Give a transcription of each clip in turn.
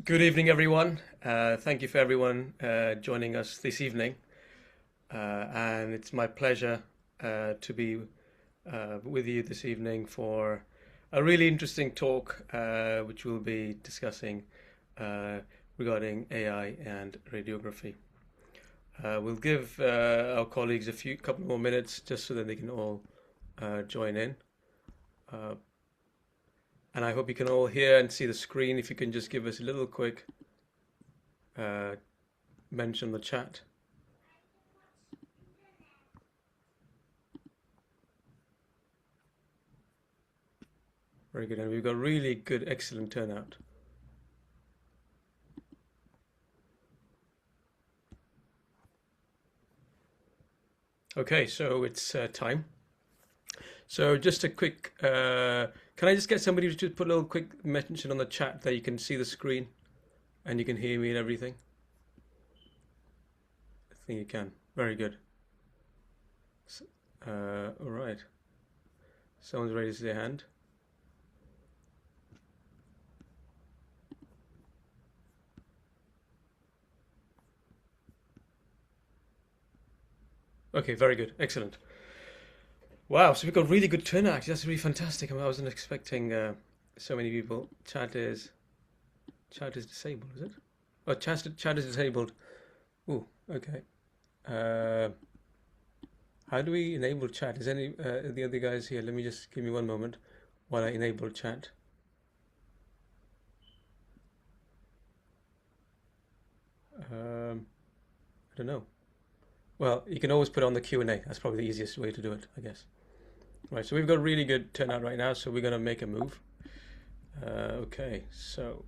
Good evening, everyone. Thank you for everyone joining us this evening. And it's my pleasure to be with you this evening for a really interesting talk, which we'll be discussing uh, regarding AI and radiography. We'll give our colleagues a couple more minutes just so that they can all join in. Uh, and I hope you can all hear and see the screen. If you can just give us a little quick uh, mention the chat. Very good, and we've got really good, excellent turnout. Okay, so it's time. So just a quick, can I just get somebody to just put a little quick mention on the chat that you can see the screen and you can hear me and everything? I think you can. Very good. All right. Someone's raised their hand. Okay, very good. Excellent. Wow, so we've got really good turnout. That's really fantastic. I wasn't expecting so many people. Chat is disabled, is it? Oh, chat is disabled. Ooh, okay. Uh, how do we enable chat? Is any the other guys here? Let me just give me one moment while I enable chat. I don't know. Well, you can always put on the Q&A. That's probably the easiest way to do it, I guess. Right, so we've got really good turnout right now, so we're going to make a move. Okay, so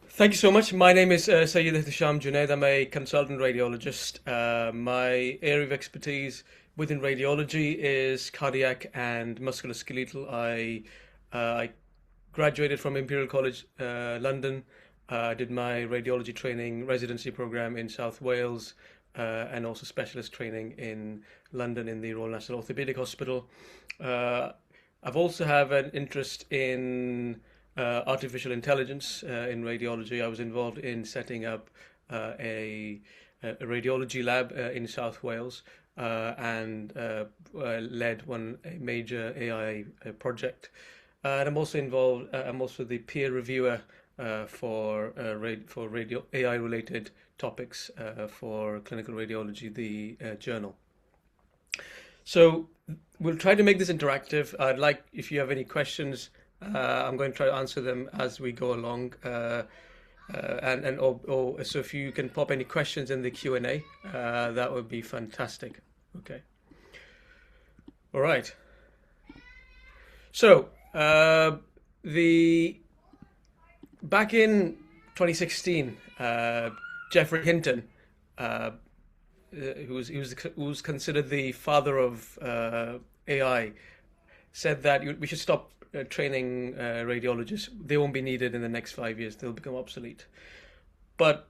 thank you so much. My name is Sayyid Ihtisham Junaid. I'm a consultant radiologist. My area of expertise within radiology is cardiac and musculoskeletal. I graduated from Imperial College London. Did my radiology training residency program in South Wales and also specialist training in London in the Royal National Orthopaedic Hospital. Uh, I've also have an interest in artificial intelligence in radiology. I was involved in setting up a radiology lab in South Wales and led a major AI project. And I'm also involved. I'm also the peer reviewer for radio AI related topics for clinical radiology, the journal. So we'll try to make this interactive. I'd like, if you have any questions, I'm going to try to answer them as we go along. Or so if you can pop any questions in the Q&A, that would be fantastic. Okay. All right. So the back in 2016, Jeffrey Hinton, uh, who's considered the father of AI, said that we should stop training radiologists. They won't be needed in the next 5 years. They'll become obsolete. But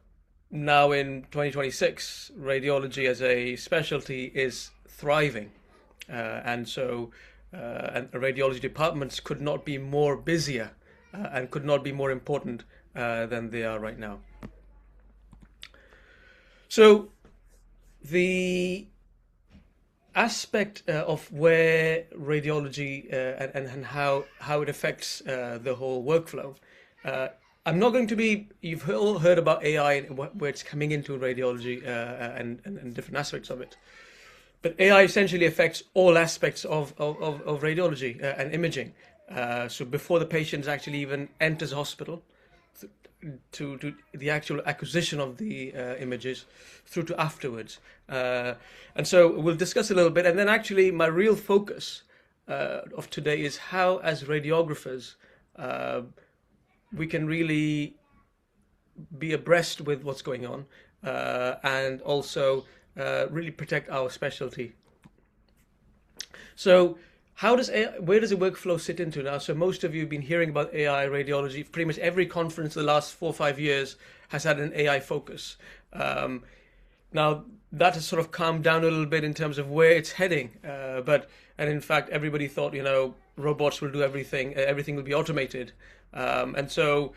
now in 2026, radiology as a specialty is thriving, and radiology departments could not be more busier and could not be more important than they are right now. So the aspect of where radiology and how it affects the whole workflow. Uh, I'm not going to be. You've all heard about AI and where it's coming into radiology and different aspects of it. But AI essentially affects all aspects of radiology and imaging. So before the patient actually even enters hospital, to the actual acquisition of the images through to afterwards. And so we'll discuss a little bit. And then actually my real focus of today is how, as radiographers, uh, we can really be abreast with what's going on and also really protect our specialty. So where does the workflow sit into now? So most of you have been hearing about AI radiology. Pretty much every conference the last 4 or 5 years has had an AI focus. Um, Now that has sort of calmed down a little bit in terms of where it's heading. And in fact, everybody thought, robots will do everything, everything will be automated. And so,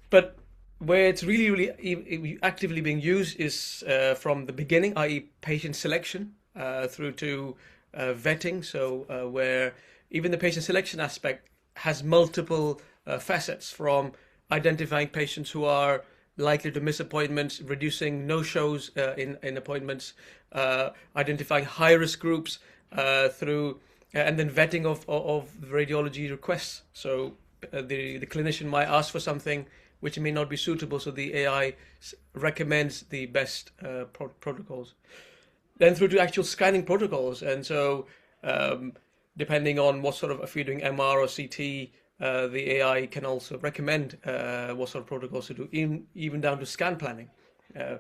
but where it's really actively being used is from the beginning, i.e. patient selection, through to vetting. So where even the patient selection aspect has multiple facets, from identifying patients who are likely to miss appointments, reducing no-shows in appointments, identifying high-risk groups through, and then vetting of radiology requests. So the clinician might ask for something which may not be suitable, so the AI recommends the best protocols. Then through to actual scanning protocols, and so depending on what sort of, if you're doing MR or CT, the AI can also recommend what sort of protocols to do, even down to scan planning. A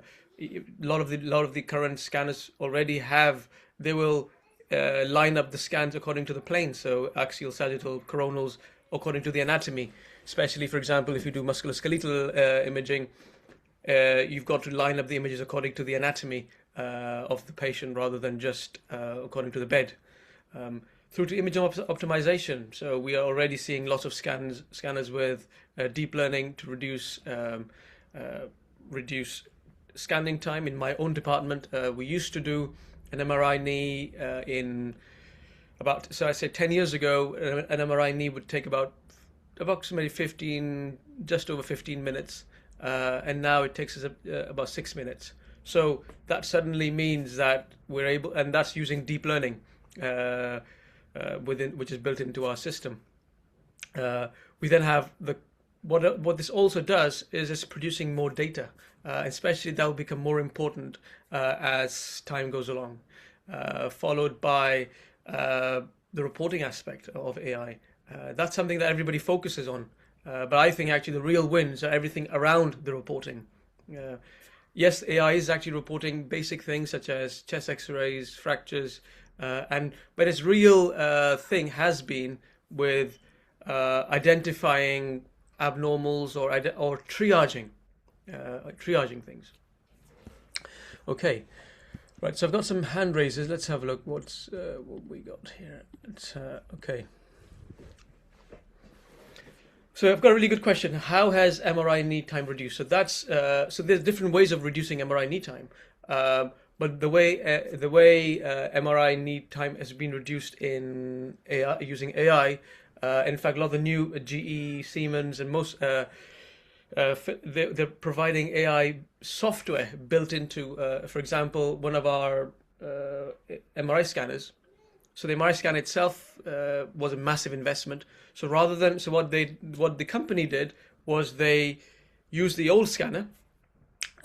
lot of the current scanners already have, they will line up the scans according to the plane, so axial, sagittal, coronals, according to the anatomy. Especially, for example, if you do musculoskeletal imaging, you've got to line up the images according to the anatomy of the patient rather than just according to the bed. Through to image optimization. So we are already seeing lots of scanners with deep learning to reduce scanning time. In my own department, we used to do an MRI knee in about, so I say 10 years ago, an MRI knee would take about approximately 15, just over 15 minutes. And now it takes us about 6 minutes. So that suddenly means that we're able, and that's using deep learning, which is built into our system. We then have what this also does is it's producing more data, especially that will become more important as time goes along, followed by the reporting aspect of AI. That's something that everybody focuses on, but I think actually the real wins are everything around the reporting. Yes, AI is actually reporting basic things such as chest X-rays, fractures, but its real thing has been with identifying abnormals or triaging things. Okay, right. So I've got some hand raises. Let's have a look. What we got here? Okay. So I've got a really good question. How has MRI knee time reduced? So that's so there's different ways of reducing MRI knee time. But the way MRI knee time has been reduced in AI, using AI, in fact, a lot of the new GE, Siemens, and most they're providing AI software built into, for example, one of our MRI scanners. So the MRI scan itself was a massive investment. So what the company did was they used the old scanner,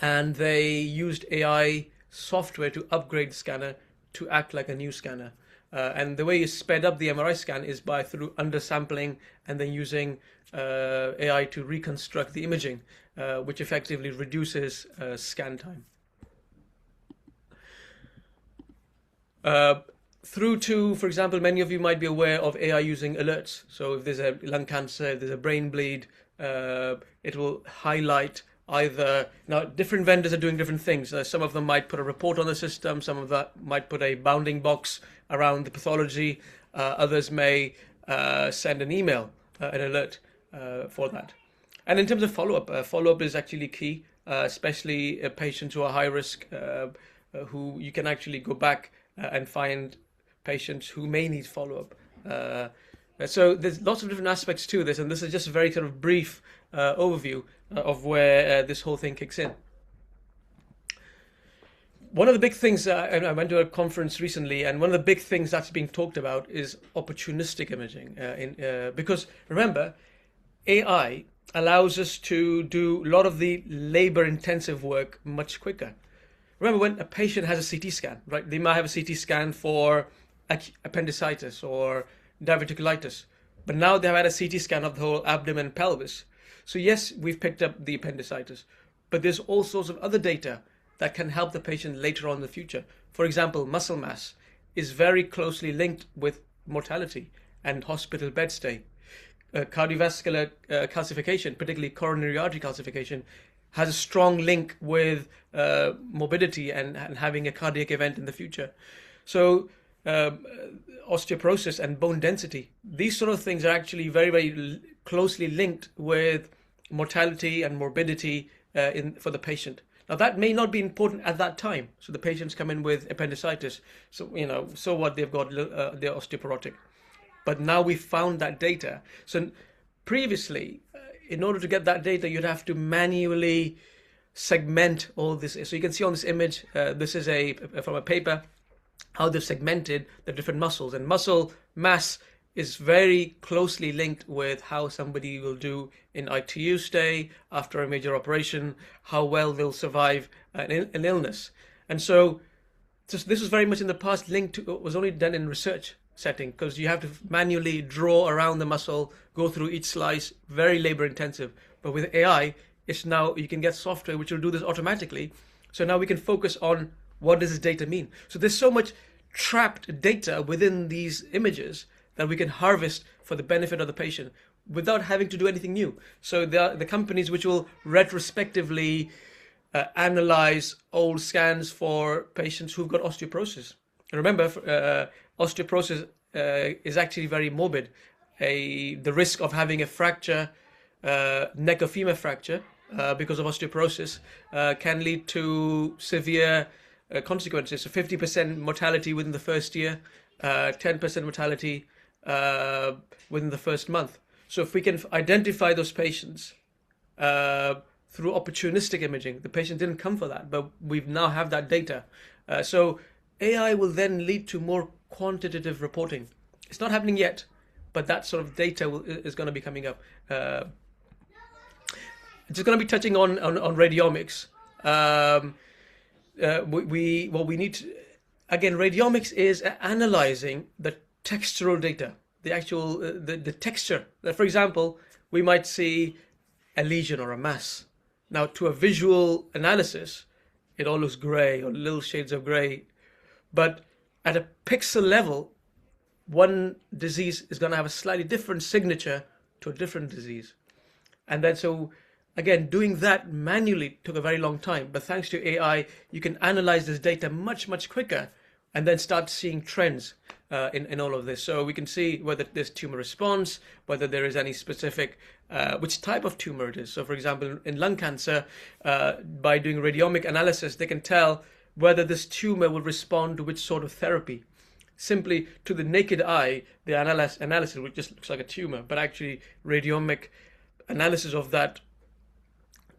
and they used AI software to upgrade the scanner to act like a new scanner. And the way you sped up the MRI scan is through undersampling and then using AI to reconstruct the imaging, which effectively reduces scan time. Through to, for example, many of you might be aware of AI using alerts. So if there's a lung cancer, if there's a brain bleed, it will highlight either, now different vendors are doing different things. Some of them might put a report on the system, some of that might put a bounding box around the pathology, others may send an email, an alert for that. And in terms of follow-up is actually key, especially patients who are high risk, who you can actually go back and find patients who may need follow-up. So there's lots of different aspects to this, and this is just a very kind of brief overview of where this whole thing kicks in. One of the big things, I went to a conference recently, and one of the big things that's being talked about is opportunistic imaging. Because remember, AI allows us to do a lot of the labor-intensive work much quicker. Remember, when a patient has a CT scan, right? They might have a CT scan for appendicitis or diverticulitis, but now they've had a CT scan of the whole abdomen and pelvis. So yes, we've picked up the appendicitis, but there's all sorts of other data that can help the patient later on in the future. For example, muscle mass is very closely linked with mortality and hospital bed stay. Cardiovascular calcification, particularly coronary artery calcification, has a strong link with morbidity and having a cardiac event in the future. So osteoporosis and bone density. These sort of things are actually very, very closely linked with mortality and morbidity for the patient. Now that may not be important at that time. So the patients come in with appendicitis. So so what, they've got they're osteoporotic. But now we found that data. So previously, in order to get that data, you'd have to manually segment all this. So you can see on this image, this is from a paper, how they've segmented the different muscles, and muscle mass is very closely linked with how somebody will do in ITU stay after a major operation, how well they'll survive an illness. And so this was very much in the past linked to, was only done in research setting, because you have to manually draw around the muscle, go through each slice, very labor intensive. But with AI, it's now, you can get software which will do this automatically. So now we can focus on what does this data mean. So there's so much trapped data within these images that we can harvest for the benefit of the patient without having to do anything new. So the companies which will retrospectively analyze old scans for patients who've got osteoporosis. And remember, osteoporosis is actually very morbid. The risk of having a fracture, neck or femur fracture, because of osteoporosis, can lead to severe consequences. So 50% mortality within the first year, 10% mortality within the first month. So if we can identify those patients through opportunistic imaging, the patient didn't come for that, but we now have that data. So AI will then lead to more quantitative reporting. It's not happening yet, but that sort of data is going to be coming up. Just going to be touching on radiomics. What we need to, again, radiomics is analyzing the textural data, the actual the texture. For example, we might see a lesion or a mass. Now, to a visual analysis, it all looks gray or little shades of gray, but at a pixel level, one disease is going to have a slightly different signature to a different disease. And then so again, doing that manually took a very long time, but thanks to AI, you can analyze this data much, much quicker and then start seeing trends in all of this. So we can see whether there's tumor response, whether there is any specific, which type of tumor it is. So for example, in lung cancer, by doing radiomic analysis, they can tell whether this tumor will respond to which sort of therapy. Simply to the naked eye, the analysis which just looks like a tumor, but actually radiomic analysis of that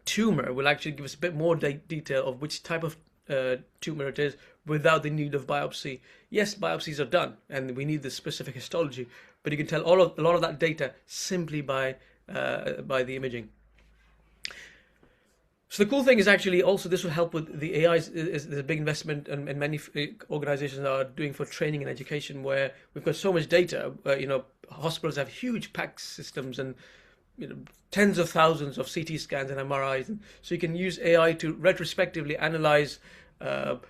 tumor will actually give us a bit more detail of which type of tumor it is without the need of biopsy. Yes, biopsies are done and we need the specific histology, but you can tell a lot of that data simply by the imaging. So the cool thing is actually also this will help with the AI. Is a big investment, and many organizations are doing for training and education, where we've got so much data. Hospitals have huge PACS systems and tens of thousands of CT scans and MRIs, and so you can use AI to retrospectively analyze of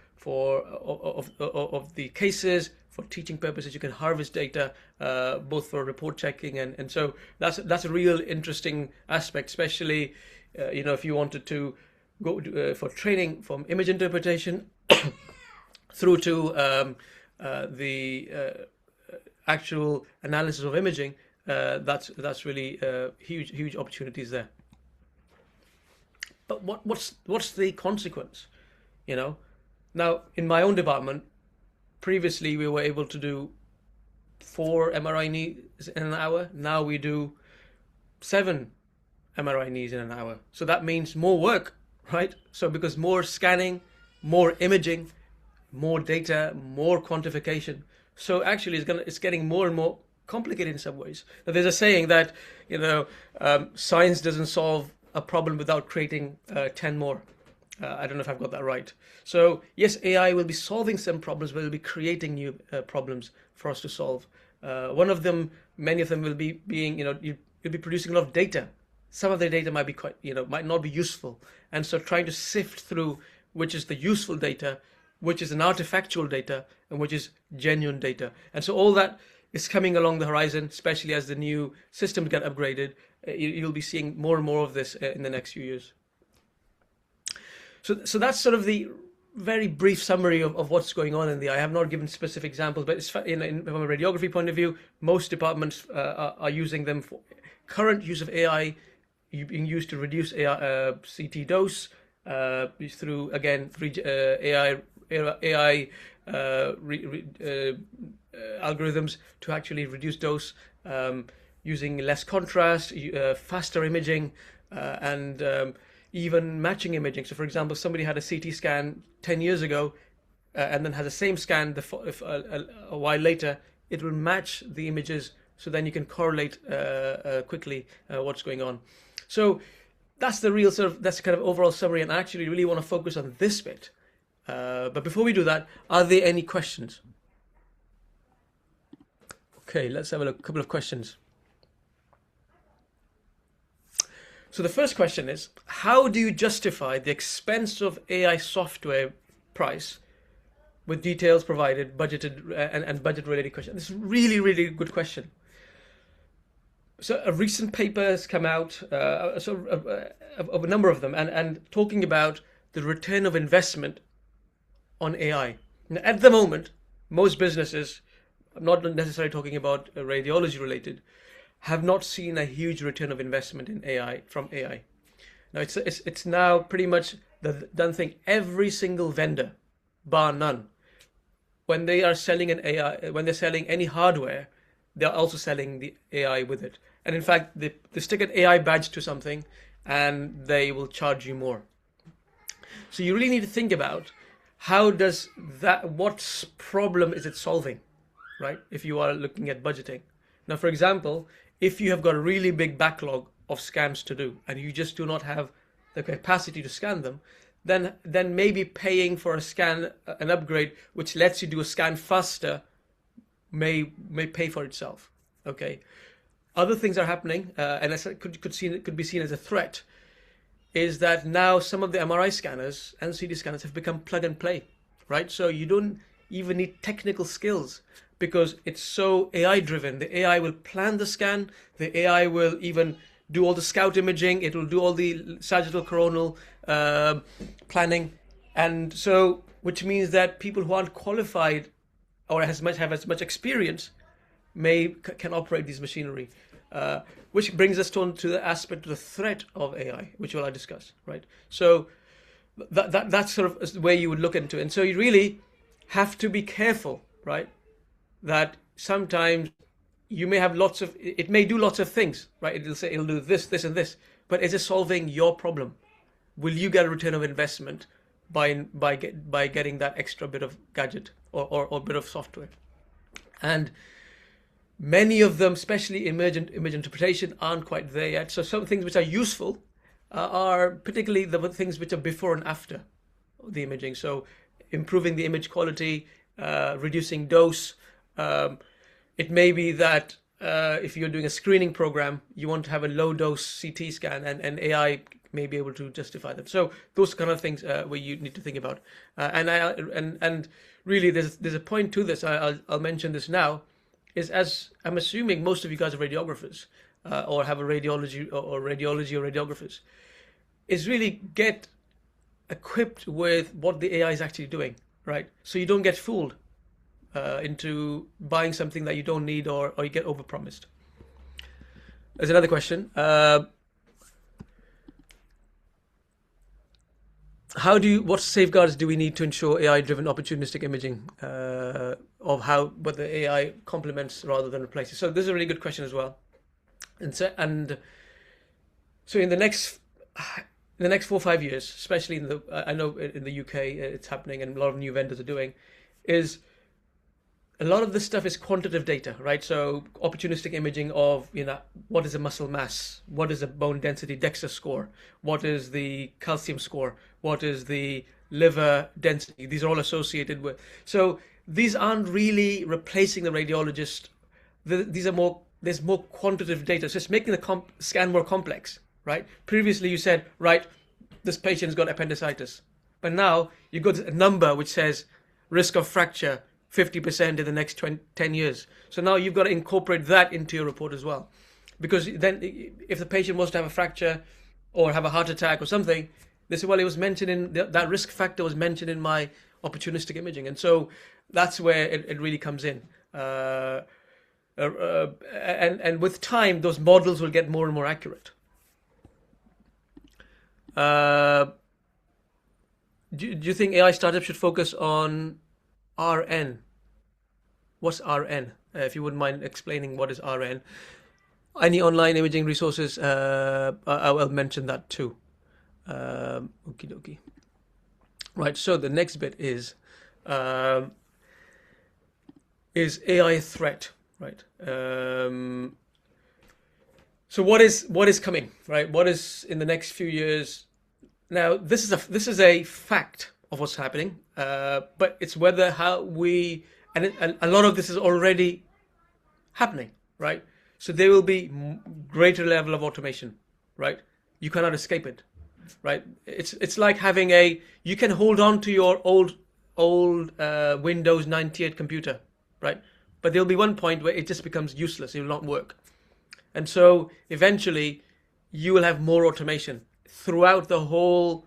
the cases for teaching purposes. You can harvest data both for report checking, and so that's a real interesting aspect, especially if you wanted to go for training from image interpretation through to the actual analysis of imaging. That's really huge opportunities there. But what's the consequence? Now in my own department, previously we were able to do 4 MRI knees in an hour. Now we do 7 MRI knees in an hour. So that means more work, right? So because more scanning, more imaging, more data, more quantification. So actually it's getting more and more complicated in some ways. Now, there's a saying that science doesn't solve a problem without creating 10 more. I don't know if I've got that right. So yes, AI will be solving some problems, but it will be creating new problems for us to solve. One of them, many of them will be being, you'll be producing a lot of data. Some of the data might be might not be useful. And so trying to sift through which is the useful data, which is an artifactual data, and which is genuine data. And so all that is coming along the horizon, especially as the new systems get upgraded. You'll be seeing more and more of this in the next few years. So that's sort of the very brief summary of what's going on in the eye. I have not given specific examples, but it's from a radiography point of view, most departments are using them for current use of AI being used to reduce AI, CT dose through again AI algorithms to actually reduce dose, using less contrast, faster imaging, and even matching imaging. So, for example, somebody had a CT scan 10 years ago and then has the same scan a while later, it will match the images, so then you can correlate quickly what's going on. So that's the real that's the kind of overall summary, and I actually really want to focus on this bit. But before we do that, are there any questions? Okay, let's have a couple of questions. So the first question is, how do you justify the expense of AI software price with details provided, budgeted, and budget-related question? This is really, really good question. So a recent paper has come out, of a number of them, and talking about the return of investment on AI. Now, at the moment, most businesses, I'm not necessarily talking about radiology related, have not seen a huge return of investment in AI from AI. Now it's now pretty much the done thing. Every single vendor, bar none, when they are selling an AI, when they're selling any hardware, they're also selling the AI with it. And in fact, they stick an AI badge to something, and they will charge you more. So you really need to think about how does that, what problem is it solving, right? If you are looking at budgeting. Now, for example, if you have got a really big backlog of scans to do and you just do not have the capacity to scan them, then maybe paying for a scan, an upgrade which lets you do a scan faster, may pay for itself. Okay. Other things are happening, and could be seen as a threat, is that now some of the MRI scanners and CT scanners have become plug and play, right? So you don't even need technical skills, because it's so AI driven. The AI will plan the scan, the AI will even do all the scout imaging, it will do all the sagittal coronal planning. And so, which means that people who aren't qualified or have as much experience can operate these machinery. Which brings us to the aspect of the threat of AI, which I discuss, right? So that's sort of the way you would look into it. And so you really have to be careful, right? That sometimes you may have it may do lots of things, right? It'll say it'll do this, this, and this, but is it solving your problem? Will you get a return of investment by getting that extra bit of gadget or bit of software? And many of them, especially image interpretation, aren't quite there yet. So some things which are useful are particularly the things which are before and after the imaging. So improving the image quality, reducing dose. It may be that if you're doing a screening program, you want to have a low dose CT scan, and AI may be able to justify them. So those kind of things where you need to think about. And really, there's a point to this. I'll mention this now. Is, as I'm assuming most of you guys are radiographers, or have a radiology or radiographers, is really get equipped with what the AI is actually doing, right? So you don't get fooled into buying something that you don't need, or you get overpromised. There's another question. What safeguards do we need to ensure AI-driven opportunistic imaging but the AI complements rather than replaces? So this is a really good question as well. And so in the next 4 or 5 years, especially I know in the UK it's happening, and a lot of new vendors are doing, is a lot of this stuff is quantitative data, right? So opportunistic imaging of, what is a muscle mass? What is a bone density DEXA score? What is the calcium score? What is the liver density? These are all associated with. So these aren't really replacing the radiologist. There's more quantitative data. So it's making the scan more complex, right? Previously you said, right, this patient's got appendicitis. But now you got a number which says risk of fracture 50% in the next 10 years. So now you've got to incorporate that into your report as well. Because then if the patient wants to have a fracture or have a heart attack or something, They say, well, it was mentioned in that risk factor was mentioned in my opportunistic imaging, and so that's where it really comes in. And with time, those models will get more and more accurate. Do you think AI startups should focus on RN? What's RN? If you wouldn't mind explaining what is RN. Any online imaging resources, I will mention that too. Okie dokie. Right, so the next bit um, is AI a threat, right? So what is coming, right? What is in the next few years? Now, this is a fact of what's happening, but it's whether how we and a lot of this is already happening, right? So there will be greater level of automation, right? You cannot escape it, right? It's like having you can hold on to your old Windows 98 computer, right? But there'll be one point where it just becomes useless. It will not work, and so eventually you will have more automation throughout the whole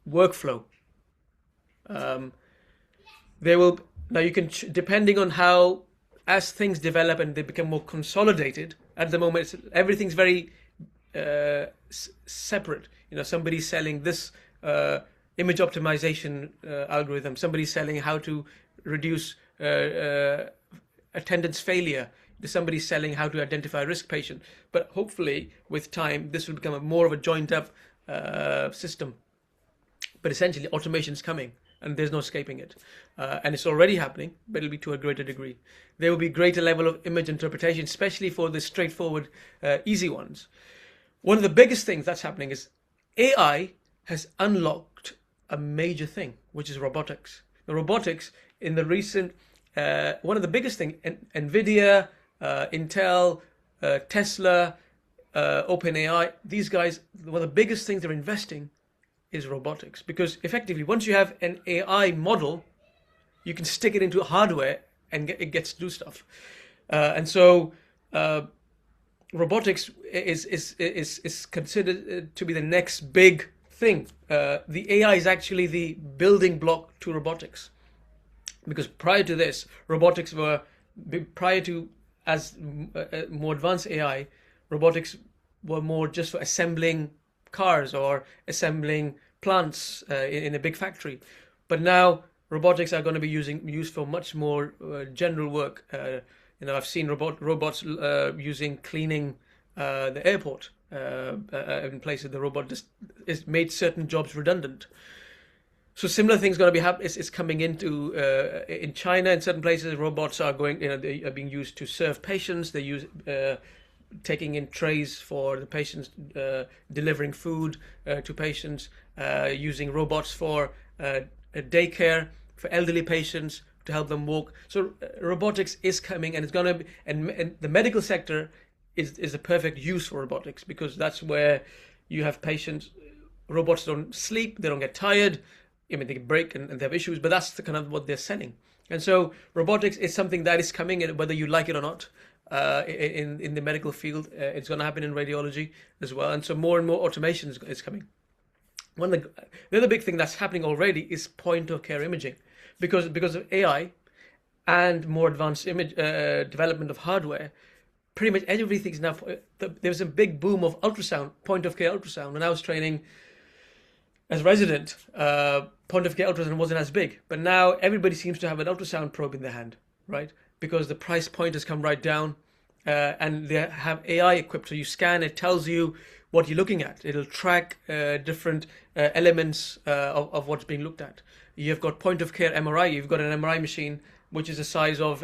workflow. Um, there will now you can depending on how as things develop and they become more consolidated. At the moment, everything's very separate. You know, somebody's selling this image optimization algorithm. Somebody's selling how to reduce attendance failure. Somebody's selling how to identify a risk patient. But hopefully, with time, this will become more of a joined up system. But essentially, automation is coming, and there's no escaping it. And it's already happening, but it'll be to a greater degree. There will be greater level of image interpretation, especially for the straightforward, easy ones. One of the biggest things that's happening is AI has unlocked a major thing, which is robotics. The robotics in the recent, one of the biggest things, NVIDIA, Intel, Tesla, OpenAI, these guys, one of the biggest things they're investing is robotics, because effectively once you have an AI model, you can stick it into hardware and it gets to do stuff. And so robotics is considered to be the next big thing. The AI is actually the building block to robotics, because prior to this, robotics were prior to as more advanced AI, robotics were more just for assembling cars or assembling plants in a big factory. But now robotics are going to be used for much more general work. I've seen robots using cleaning the airport in places. The robot just is made certain jobs redundant. So similar things going to be is coming into in China. In certain places, robots are they are being used to serve patients. They use taking in trays for the patients, delivering food to patients, using robots for daycare for elderly patients to help them walk. So robotics is coming, and it's going to be, and the medical sector is a perfect use for robotics, because that's where you have patients. Robots don't sleep, they don't get tired. I mean, they break and they have issues, but that's the kind of what they're selling. And so robotics is something that is coming, and whether you like it or not, in the medical field, it's going to happen in radiology as well. And so more and more automation is coming. The other big thing that's happening already is point of care imaging, because of AI and more advanced image development of hardware. Pretty much everything's now. There's a big boom of ultrasound, point of care ultrasound. When I was training as resident, point of care ultrasound wasn't as big, but now everybody seems to have an ultrasound probe in their hand, right? Because the price point has come right down, and they have AI equipped. So you scan, it tells you what you're looking at. It'll track different elements of what's being looked at. You've got point of care MRI. You've got an MRI machine which is the size of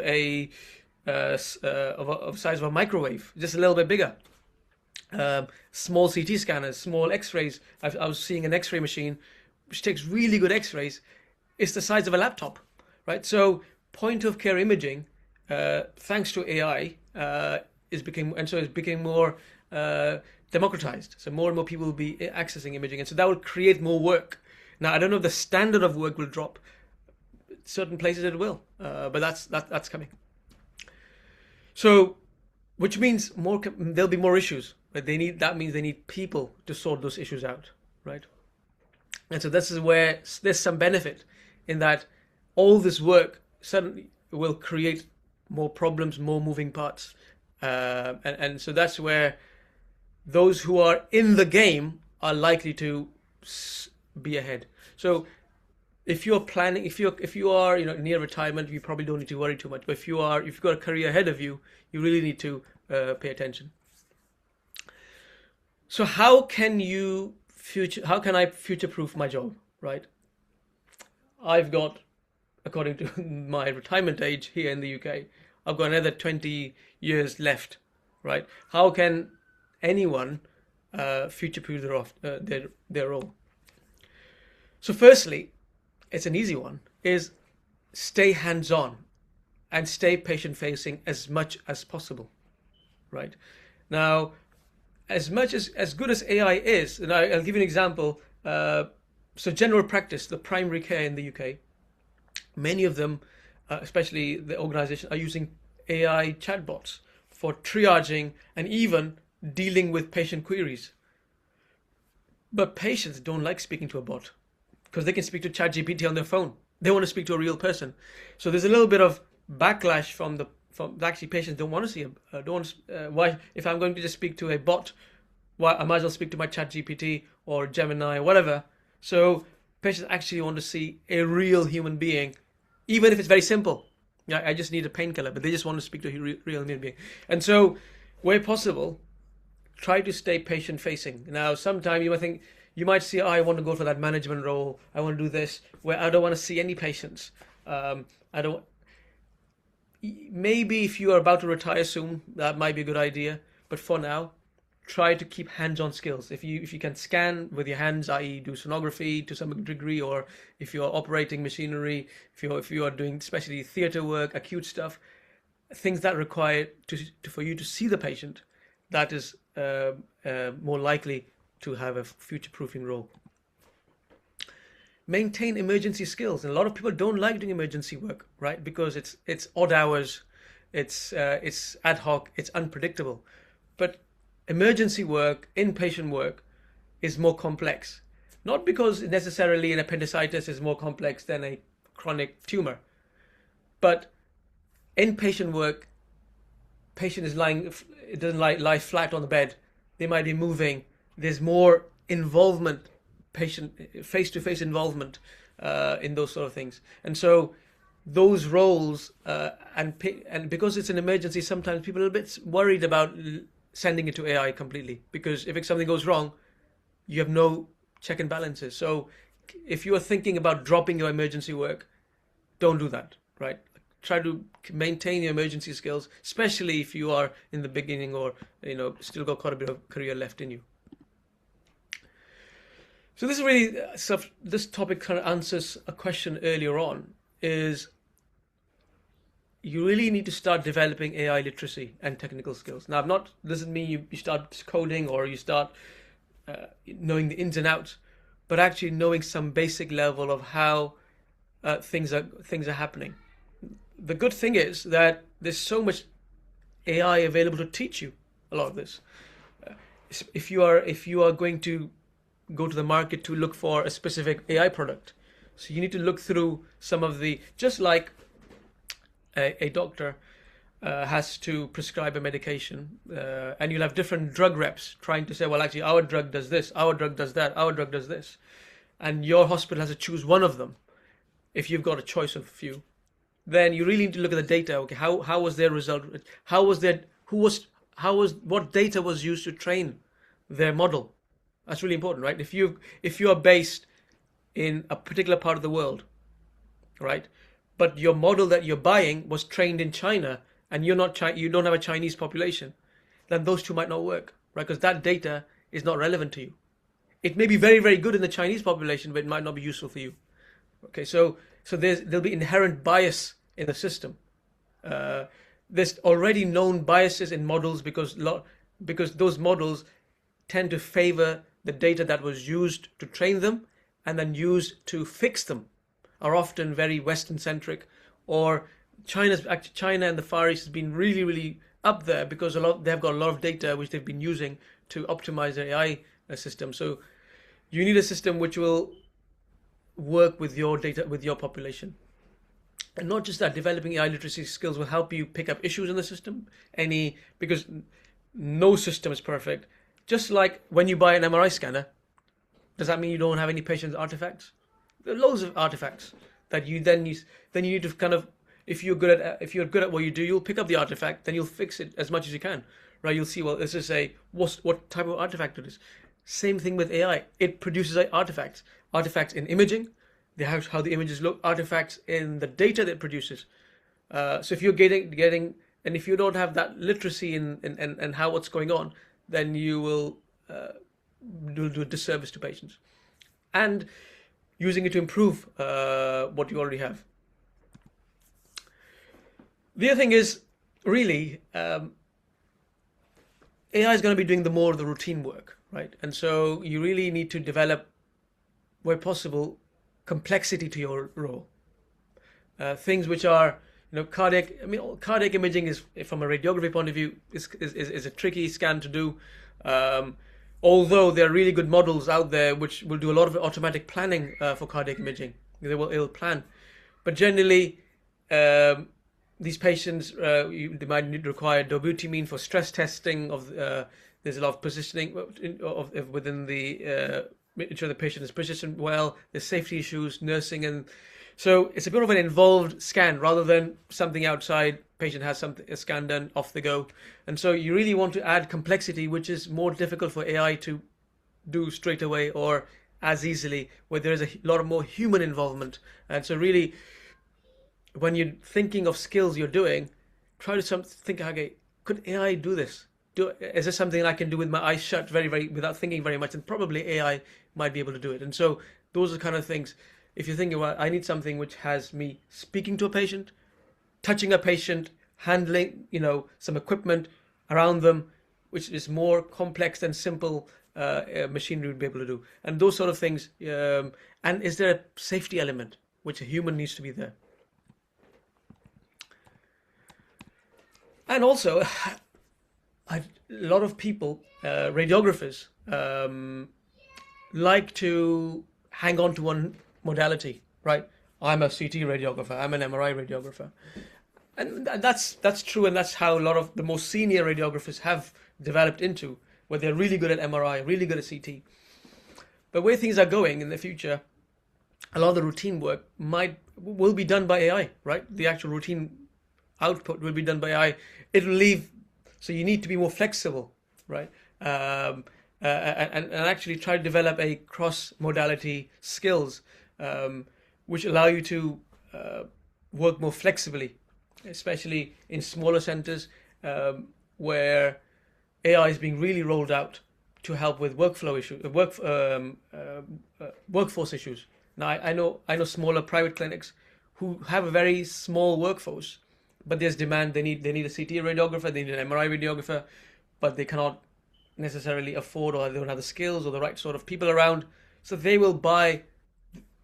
size of a microwave, just a little bit bigger. Small CT scanners, small X-rays. I was seeing an X-ray machine which takes really good X-rays. It's the size of a laptop, right? So point of care imaging, thanks to AI, it's becoming more democratized. So more and more people will be accessing imaging, and so that will create more work. Now, I don't know if the standard of work will drop. Certain places it will, but that's coming. So, which means there'll be more issues. Right? That means they need people to sort those issues out, right? And so this is where there's some benefit in that all this work suddenly will create more problems, more moving parts. And so that's where those who are in the game are likely to be ahead. So if you're planning, if you are near retirement, you probably don't need to worry too much. But if you've got a career ahead of you, you really need to pay attention. So how can I future-proof my job, right? I've got, according to my retirement age here in the UK, I've got another 20 years left, right? How can anyone future-proof their role? So firstly, it's an easy one, is stay hands-on and stay patient-facing as much as possible, right? Now, as good as AI is, and I'll give you an example. So general practice, the primary care in the UK, many of them, especially the organization, are using AI chatbots for triaging and even dealing with patient queries. But patients don't like speaking to a bot because they can speak to ChatGPT on their phone. They want to speak to a real person. So there's a little bit of backlash from actually patients don't want to see why, if I'm going to just speak to a bot, why I might as well speak to my ChatGPT or Gemini or whatever. So patients actually want to see a real human being, even if it's very simple. Yeah, I just need a painkiller, but they just want to speak to a real human being. And so, where possible, try to stay patient facing. Now, sometimes you might see, I want to go for that management role. I want to do this, where I don't want to see any patients. Maybe if you are about to retire soon, that might be a good idea. But for now, try to keep hands-on skills. If you can scan with your hands, i.e. do sonography to some degree, or if you're operating machinery, if you are doing especially theater work, acute stuff, things that require for you to see the patient, that is more likely to have a future-proofing role. Maintain emergency skills, and a lot of people don't like doing emergency work, right? Because it's odd hours, it's ad hoc, it's unpredictable. But emergency work, inpatient work, is more complex. Not because necessarily an appendicitis is more complex than a chronic tumor, but inpatient work, patient is it doesn't lie flat on the bed. They might be moving. There's more involvement, patient face-to-face involvement in those sort of things. And so those roles, and because it's an emergency, sometimes people are a bit worried about sending it to AI completely, because if something goes wrong, you have no check and balances. So if you are thinking about dropping your emergency work, don't do that, right? Try to maintain your emergency skills, especially if you are in the beginning or still got quite a bit of career left in you. So this is really this topic kind of answers a question earlier on, is you really need to start developing AI literacy and technical skills. Now, doesn't mean you start coding or you start knowing the ins and outs, but actually knowing some basic level of how things are happening. The good thing is that there's so much AI available to teach you a lot of this. If you are going to go to the market to look for a specific AI product, so you need to look through some of just like a doctor has to prescribe a medication, and you'll have different drug reps trying to say, well, actually, our drug does this, our drug does that, our drug does this, and your hospital has to choose one of them. If you've got a choice of a few, then you really need to look at the data. Okay, how was their result? What data was used to train their model? That's really important, right? If you are based in a particular part of the world, right, but your model that you're buying was trained in China, and you don't have a Chinese population, then those two might not work, right? Because that data is not relevant to you. It may be very, very good in the Chinese population, but it might not be useful for you. Okay, so there'll be inherent bias in the system. There's already known biases in models because those models tend to favor the data that was used to train them and then used to fix them, are often very Western centric, or China and the Far East has been really, really up there because they've got a lot of data which they've been using to optimize their AI system. So you need a system which will work with your data, with your population. And not just that, developing AI literacy skills will help you pick up issues in the system. Because no system is perfect. Just like when you buy an MRI scanner, does that mean you don't have any patient artifacts? There are loads of artifacts that you then use. Then you need to kind of, if you're good at what you do, you'll pick up the artifact, then you'll fix it as much as you can, right? You'll see, well, this is what type of artifact it is. Same thing with AI. It produces artifacts in imaging, how the images look, artifacts in the data that it produces. So if you're getting, and if you don't have that literacy in how what's going on, then you will do a disservice to patients. And using it to improve what you already have. The other thing is, really, AI is going to be doing the more of the routine work, right? And so you really need to develop, where possible, complexity to your role. Things which are, cardiac. I mean, cardiac imaging is, from a radiography point of view, is a tricky scan to do. Although there are really good models out there which will do a lot of automatic planning for cardiac imaging. It'll plan, but generally, these patients they might need to require dobutamine for stress testing of. There's a lot of positioning within the ensure the patient is positioned well. There's safety issues, nursing, and so it's a bit of an involved scan rather than something outside. Patient has a scan done off the go, and so you really want to add complexity, which is more difficult for AI to do straight away or as easily, where there's a lot of more human involvement. And so really, when you're thinking of skills you're doing, try to think, okay, could AI do this? Is this something I can do with my eyes shut, without thinking very much? And probably AI might be able to do it. And so those are the kind of things. If you're thinking, well, I need something which has me speaking to a patient, touching a patient, handling, some equipment around them, which is more complex than simple machinery would be able to do. And those sort of things. And is there a safety element, which a human needs to be there? And also, a lot of people, radiographers, like to hang on to one modality, right? I'm a CT radiographer, I'm an MRI radiographer. And that's true, and that's how a lot of the most senior radiographers have developed into, where they're really good at MRI, really good at CT. But where things are going in the future, a lot of the routine work will be done by AI, right? The actual routine output will be done by AI. It'll leave, so you need to be more flexible, right? And actually try to develop a cross-modality skills, which allow you to work more flexibly, especially in smaller centers where AI is being really rolled out to help with workflow issues, workforce issues. Now, I know smaller private clinics who have a very small workforce, but there's demand. They need a CT radiographer, they need an MRI radiographer, but they cannot necessarily afford, or they don't have the skills or the right sort of people around. So they will buy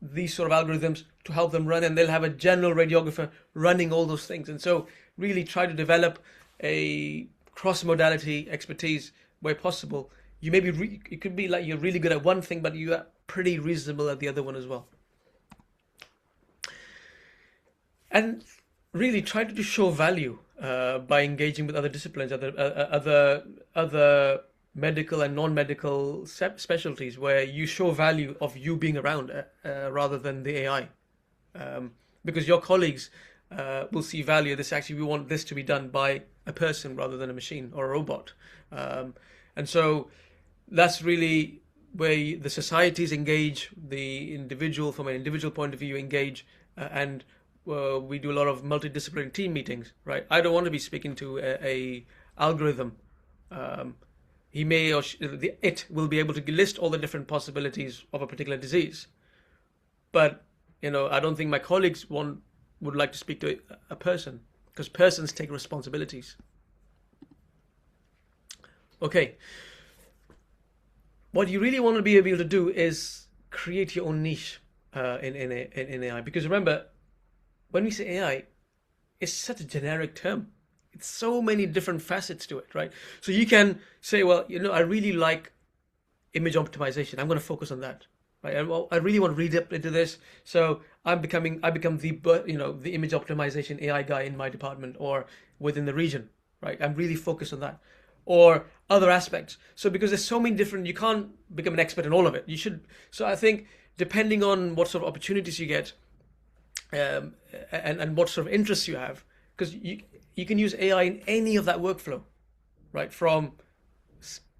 these sort of algorithms to help them run, and they'll have a general radiographer running all those things. And so really try to develop a cross-modality expertise where possible. You may be, it could be like you're really good at one thing, but you are pretty reasonable at the other one as well. And really try to show value by engaging with other disciplines, other medical and non-medical specialties, where you show value of you being around rather than the AI, because your colleagues will see value. We want this to be done by a person rather than a machine or a robot, and so that's really where the societies engage, the individual from an individual point of view engage, and we do a lot of multidisciplinary team meetings, right? I don't want to be speaking to a algorithm. He may or it will be able to list all the different possibilities of a particular disease, but I don't think my colleagues would like to speak to a person, because persons take responsibilities. Okay, what you really want to be able to do is create your own niche in AI, because remember, when we say AI, it's such a generic term. It's so many different facets to it, right? So you can say, well, I really like image optimization. I'm going to focus on that. right? And well, I really want to read up into this, so I become the image optimization AI guy in my department or within the region, right? I'm really focused on that, or other aspects. So because there's so many different, you can't become an expert in all of it. You should. So I think depending on what sort of opportunities you get, um, and what sort of interests you have, because you can use AI in any of that workflow, right? From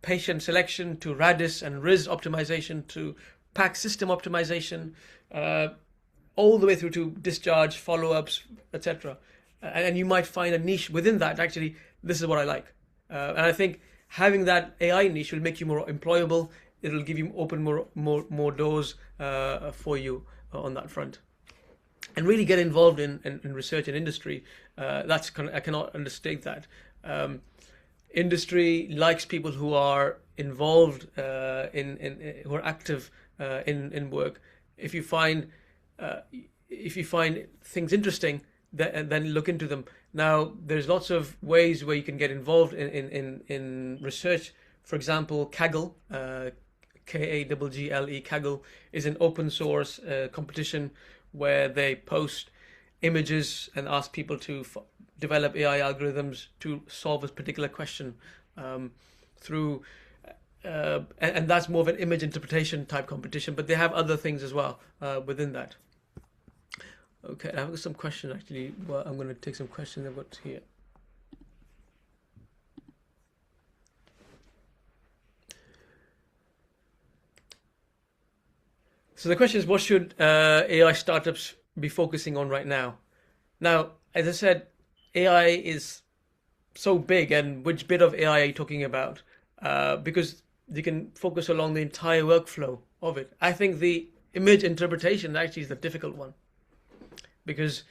patient selection to RADIS and RIS optimization to pack system optimization, uh, all the way through to discharge, follow-ups, etc. And you might find a niche within that. Actually, this is what I like, and I think having that AI niche will make you more employable. It'll give you open more doors for you on that front, and really get involved in research and industry. That's kind of, I cannot understate that. Um, Industry likes people who are involved who are active in work. If you find uh, if you find things interesting, then look into them. Now, there's lots of ways where you can get involved in research. For example, Kaggle, Kaggle, Kaggle is an open source competition where they post images and ask people to develop AI algorithms to solve a particular question um, through, and that's more of an image interpretation type competition, but they have other things as well within that. Okay, I've got some questions actually. Well, I'm going to take some questions I've got here. So the question is, what should AI startups be focusing on right now? Now, as I said, AI is so big, and which bit of AI are you talking about? Because you can focus along the entire workflow of it. I think the image interpretation actually is the difficult one because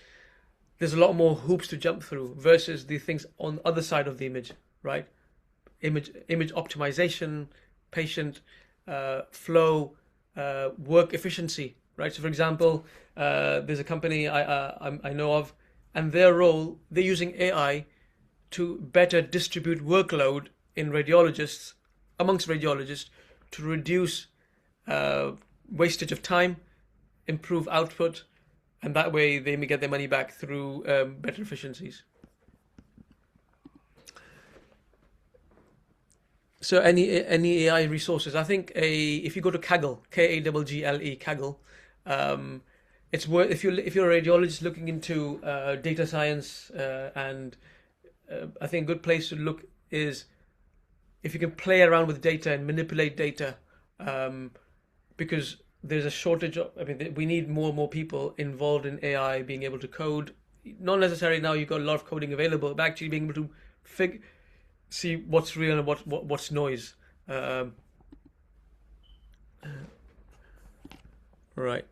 there's a lot more hoops to jump through versus the things on the other side of the image, right? Image optimization, patient flow, work efficiency, right? So, for example, there's a company I know of, and their role, they're using AI to better distribute workload in radiologists amongst radiologists to reduce uh, wastage of time, improve output, and that way they may get their money back through better efficiencies. So any AI resources, I think if you go to Kaggle, Kaggle, Kaggle, um, it's worth if you're a radiologist looking into data science and I think a good place to look is if you can play around with data and manipulate data, um, because there's a shortage of, I mean, we need more and more people involved in AI being able to code. Not necessarily now you've got a lot of coding available, but actually being able to see what's real and what's noise. Um, right.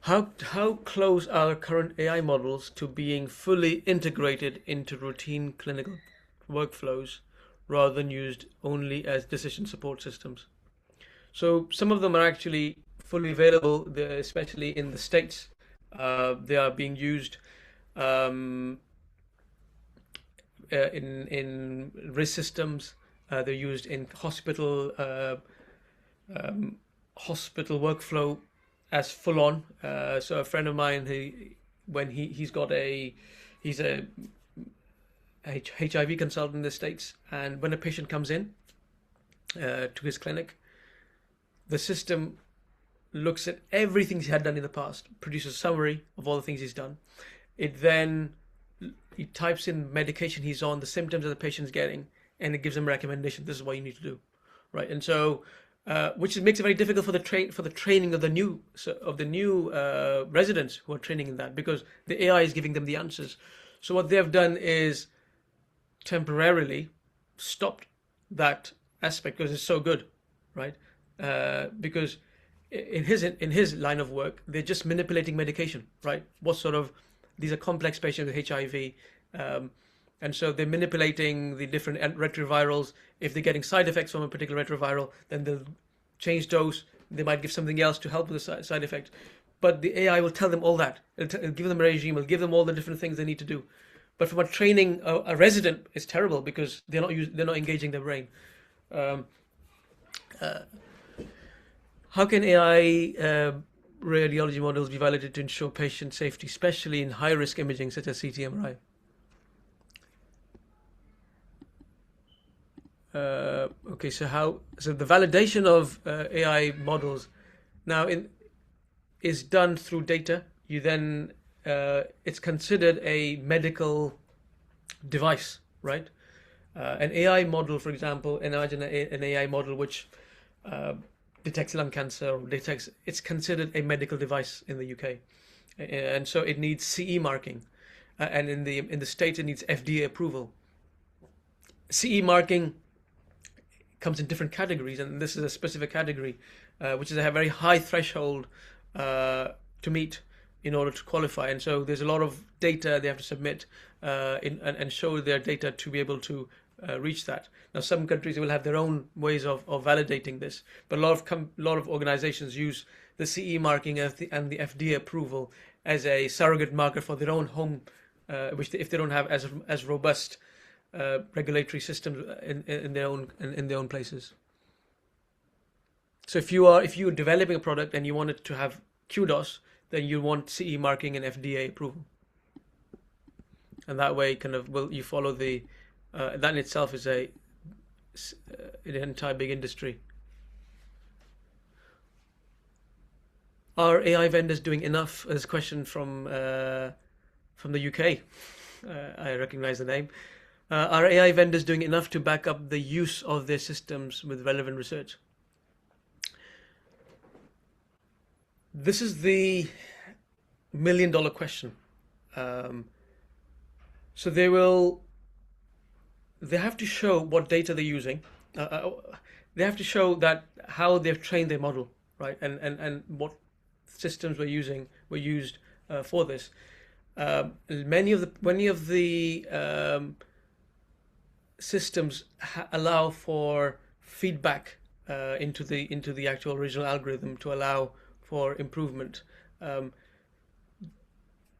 How close are current AI models to being fully integrated into routine clinical workflows rather than used only as decision support systems? So some of them are actually fully available, especially in the States. They are being used um, in RIS systems. They're used in um, hospital workflow as full on. So a friend of mine, when he's got he's a HIV consultant in the States, and when a patient comes in to his clinic, the system looks at everything he had done in the past, produces a summary of all the things he's done. It then he types in medication he's on, the symptoms that the patient's getting, and it gives him a recommendation. This is what you need to do, right? And so, which makes it very difficult for the training of the new residents who are training in that because the AI is giving them the answers. So what they've done is temporarily stopped that aspect because it's so good, right? Because in his line of work, they're just manipulating medication, right? What sort of these are complex patients with HIV, um, and so they're manipulating the different retrovirals. If they're getting side effects from a particular retroviral, then they'll change dose. They might give something else to help with the side effect. But the AI will tell them all that. It'll give them a regime. It'll give them all the different things they need to do. But from a training a resident, it's terrible because they're not engaging their brain. Um, how can AI radiology models be validated to ensure patient safety, especially in high risk imaging such as CT MRI? Okay, so the validation of AI models now is done through data. You then it's considered a medical device, right? An AI model, for example, imagine an AI model which detects lung cancer or detects. It's considered a medical device in the UK, and so it needs CE marking, and in the States it needs FDA approval. CE marking comes in different categories, and this is a specific category, which is a very high threshold to meet in order to qualify. And so there's a lot of data they have to submit and show their data to be able to reach that. Now, some countries will have their own ways of validating this, but a lot of organizations use the CE marking and the FDA approval as a surrogate marker for their own home, which if they don't have as robust regulatory systems in their own places. So if you're developing a product and you want it to have kudos, then you want CE marking and FDA approval, and that way you follow the that in itself is an entire big industry. Are AI vendors doing enough? This question from the UK. I recognize the name. Are AI vendors doing enough to back up the use of their systems with relevant research? This is the million-dollar question. So they have to show what data they're using. They have to show that how they've trained their model, right? And what systems were used for this. Many of the systems allow for feedback into the actual original algorithm to allow for improvement.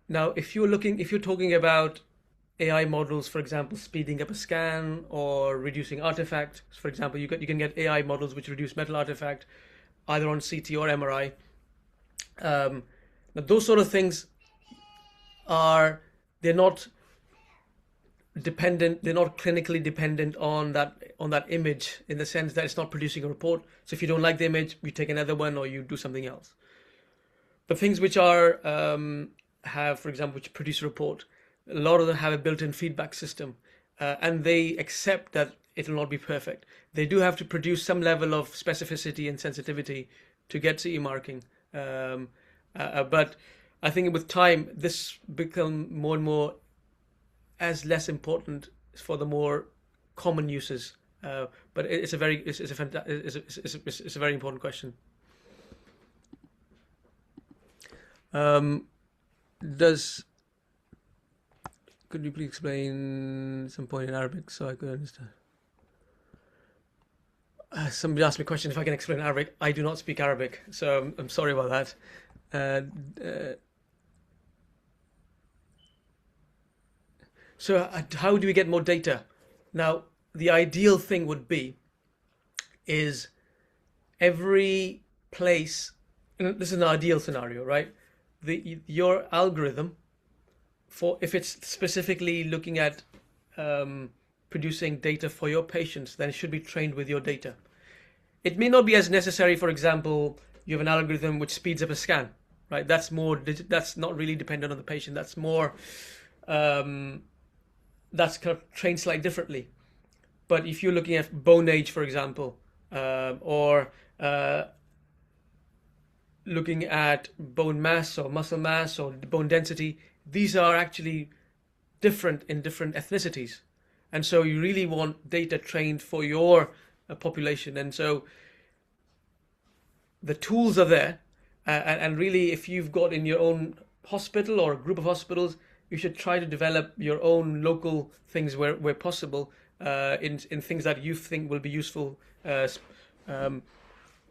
Now, if you're talking about AI models, for example, speeding up a scan or reducing artifacts, for example, you can get AI models which reduce metal artifact either on CT or MRI. Now, those sort of things they're not dependent. They're not clinically dependent on that image in the sense that it's not producing a report. So if you don't like the image, you take another one or you do something else. But things which are have, for example, which produce a report, a lot of them have a built-in feedback system, and they accept that it will not be perfect. They do have to produce some level of specificity and sensitivity to get CE marking. But I think with time, this become more and more as less important for the more common uses. But it's a very important question. Could you please explain some point in Arabic so I could understand? Somebody asked me a question if I can explain Arabic. I do not speak Arabic, so I'm sorry about that. So how do we get more data? Now, the ideal thing would be is every place, and this is an ideal scenario, right? Your algorithm, if it's specifically looking at producing data for your patients, then it should be trained with your data. It may not be as necessary. For example, you have an algorithm which speeds up a scan, right? That's not really dependent on the patient. That's more that's kind of trained slightly differently. But if you're looking at bone age, for example, or looking at bone mass or muscle mass or bone density, these are actually different in different ethnicities. And so you really want data trained for your population. And so the tools are there. And really, if you've got in your own hospital or a group of hospitals, you should try to develop your own local things where possible, in things that you think will be useful,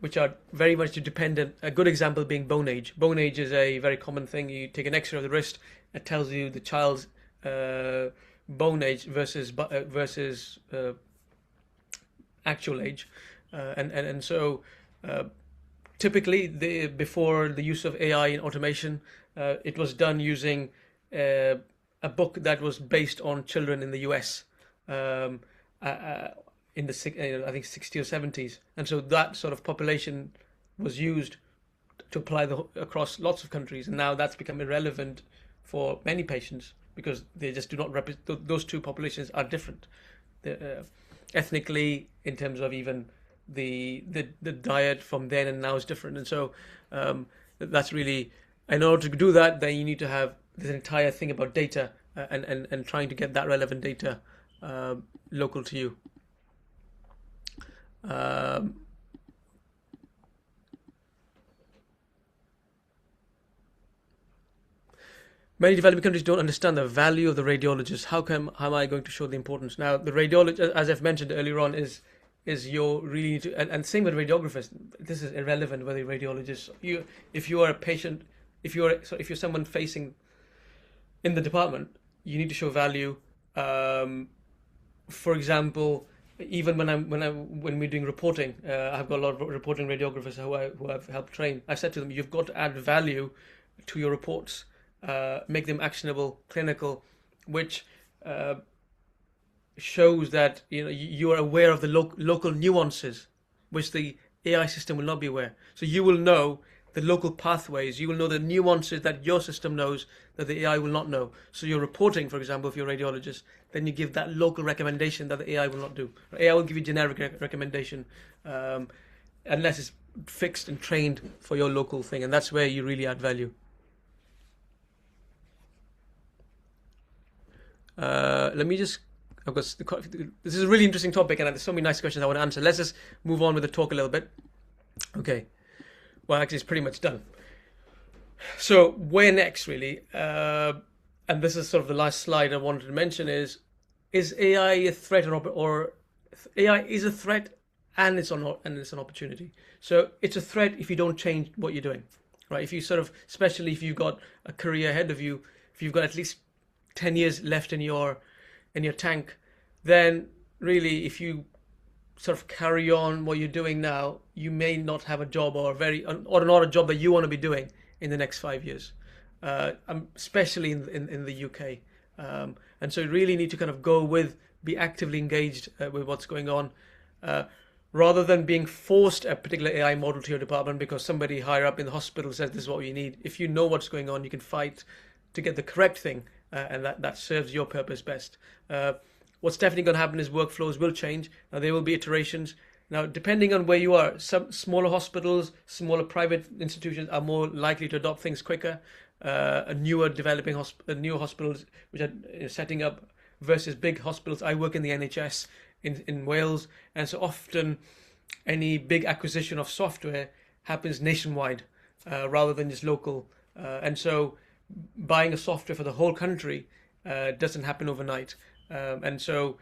which are very much dependent. A good example being bone age. Bone age is a very common thing. You take an X-ray of the wrist, it tells you the child's bone age versus actual age, and so typically before the use of AI in automation, it was done using a book that was based on children in the US. Um, in the I think 60s or 70s, and so that sort of population was used to apply across lots of countries, and now that's become irrelevant for many patients because they just do not represent. Those two populations are different, ethnically, in terms of even the diet from then and now is different, and so that's really, in order to do that, then you need to have this entire thing about data, and trying to get that relevant data local to you. Um, Many developing countries don't understand the value of the radiologist. How am I going to show the importance? Now, the radiologist, as I've mentioned earlier on, is your really need to, and same with radiographers. This is irrelevant whether you're radiologists. If you are a patient, if you're someone facing in the department, you need to show value. For example, even when we're doing reporting, I've got a lot of reporting radiographers who I've helped train. I said to them, you've got to add value to your reports, make them actionable, clinical, which shows that you are aware of the local nuances, which the AI system will not be aware. So you will know the local pathways, you will know the nuances that your system knows that the AI will not know. So you're reporting, for example, if you're a radiologist, then you give that local recommendation that the AI will not do. AI will give you generic recommendation, unless it's fixed and trained for your local thing, and that's where you really add value. Let me just. This is a really interesting topic, and there's so many nice questions I want to answer. Let's just move on with the talk a little bit. Okay. Well, actually, it's pretty much done. So, where next, really? And this is sort of the last slide I wanted to mention: is AI a threat, or AI is a threat, and it's an opportunity. So, it's a threat if you don't change what you're doing, right? If you especially if you've got a career ahead of you, if you've got at least 10 years left in your tank, then really, if you sort of carry on what you're doing now, you may not have a job or not a job that you want to be doing in the next 5 years, especially in the UK. And so you really need to kind of be actively engaged with what's going on, rather than being forced a particular AI model to your department because somebody higher up in the hospital says this is what you need. If you know what's going on, you can fight to get the correct thing, and that serves your purpose best. What's definitely going to happen is workflows will change. Now, there will be iterations. Now, depending on where you are, some smaller hospitals, smaller private institutions are more likely to adopt things quicker. Newer hospitals which are setting up versus big hospitals. I work in the NHS in Wales, and so often any big acquisition of software happens nationwide, rather than just local. And so buying a software for the whole country doesn't happen overnight. And so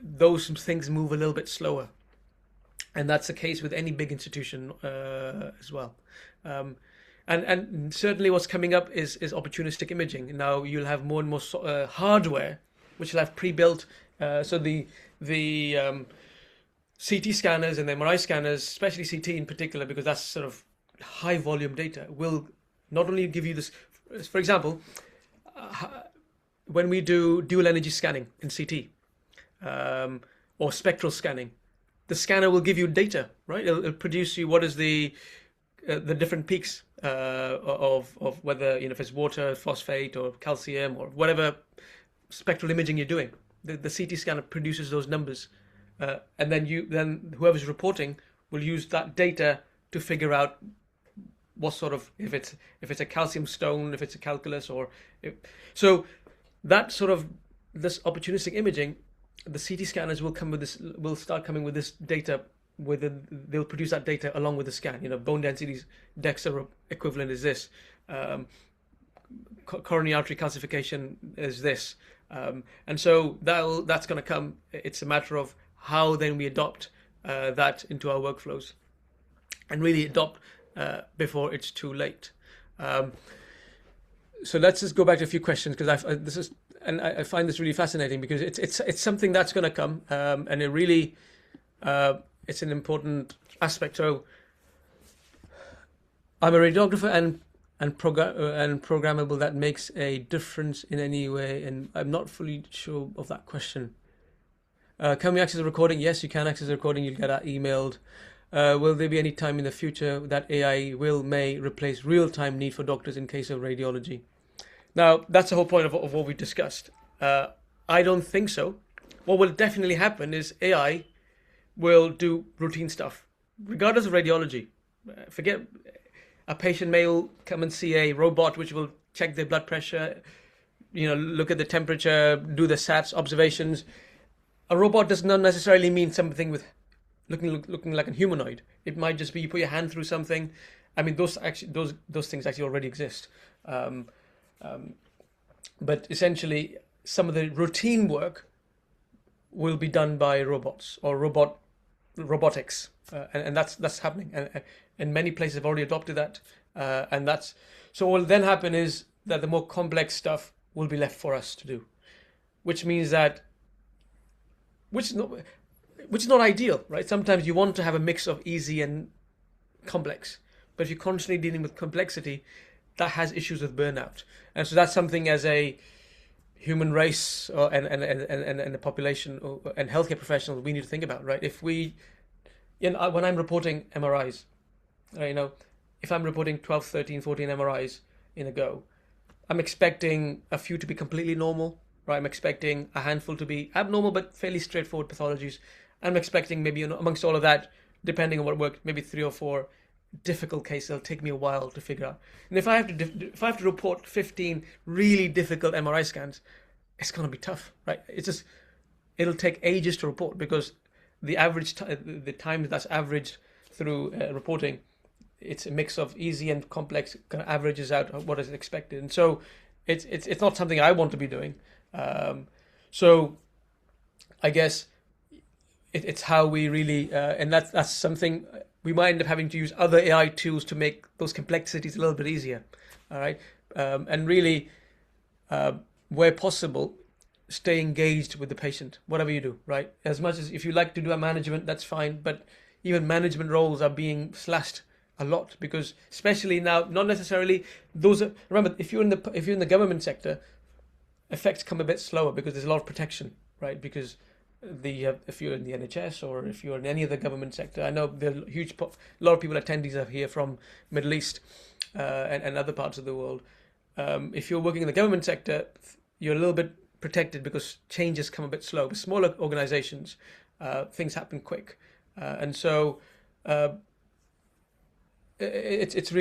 those things move a little bit slower. And that's the case with any big institution as well. And certainly what's coming up is opportunistic imaging. Now you'll have more and more hardware which will have pre-built. So the CT scanners and the MRI scanners, especially CT in particular, because that's sort of high volume data, will not only give you this. For example, when we do dual energy scanning in CT, or spectral scanning, the scanner will give you data, right? It'll produce you what is the different peaks of whether if it's water, phosphate, or calcium, or whatever spectral imaging you're doing. The CT scanner produces those numbers, and then whoever's reporting will use that data to figure out what sort of, if it's a calcium stone, if it's a calculus, so that sort of this opportunistic imaging, the CT scanners will start coming with this data. They'll produce that data along with the scan. Bone densities, DEXA equivalent is this, coronary artery calcification is this, and so that's going to come. It's a matter of how then we adopt that into our workflows, and really adopt before it's too late. So let's just go back to a few questions, because I find this really fascinating, because it's something that's going to come, and it really it's an important aspect. So I'm a radiographer, and programmable, that makes a difference in any way, and I'm not fully sure of that question. Can we access the recording? Yes, you can access the recording. You'll get that emailed. Will there be any time in the future that AI may replace real-time need for doctors in case of radiology? Now, that's the whole point of what we discussed. I don't think so. What will definitely happen is AI will do routine stuff, regardless of radiology. Forget, a patient may come and see a robot which will check their blood pressure, look at the temperature, do the SATs observations. A robot does not necessarily mean something with looking like a humanoid. It might just be you put your hand through something. I mean, those things actually already exist. But essentially, some of the routine work will be done by robots or robotics, and that's happening. And many places have already adopted that, and that's so. What will then happen is that the more complex stuff will be left for us to do, which means that which is not ideal, right? Sometimes you want to have a mix of easy and complex, but if you're constantly dealing with complexity, that has issues with burnout. And so that's something as a human race and the population and healthcare professionals we need to think about, right? If we, when I'm reporting MRIs, if I'm reporting 12, 13, 14 MRIs in a go, I'm expecting a few to be completely normal, right? I'm expecting a handful to be abnormal but fairly straightforward pathologies. I'm expecting maybe amongst all of that, depending on what worked, maybe 3 or 4 difficult cases. It'll take me a while to figure out. And if I have to report 15 really difficult MRI scans, it's going to be tough, right? It'll take ages to report, because the time that's averaged through reporting, it's a mix of easy and complex, kind of averages out what is expected. And so it's not something I want to be doing. So I guess it's how we really, and that's something we might end up having to use other AI tools to make those complexities a little bit easier. All right, and really, where possible, stay engaged with the patient, whatever you do. Right, as much as if you like to do a management, that's fine, but even management roles are being slashed a lot, because especially now, not necessarily those are, remember, if you're in the government sector, effects come a bit slower because there's a lot of protection, right? Because if you're in the NHS or if you're in any other government sector, I know there are a lot of people, attendees are here from Middle East and other parts of the world. If you're working in the government sector, you're a little bit protected because changes come a bit slow. With smaller organizations, things happen quick, and so it's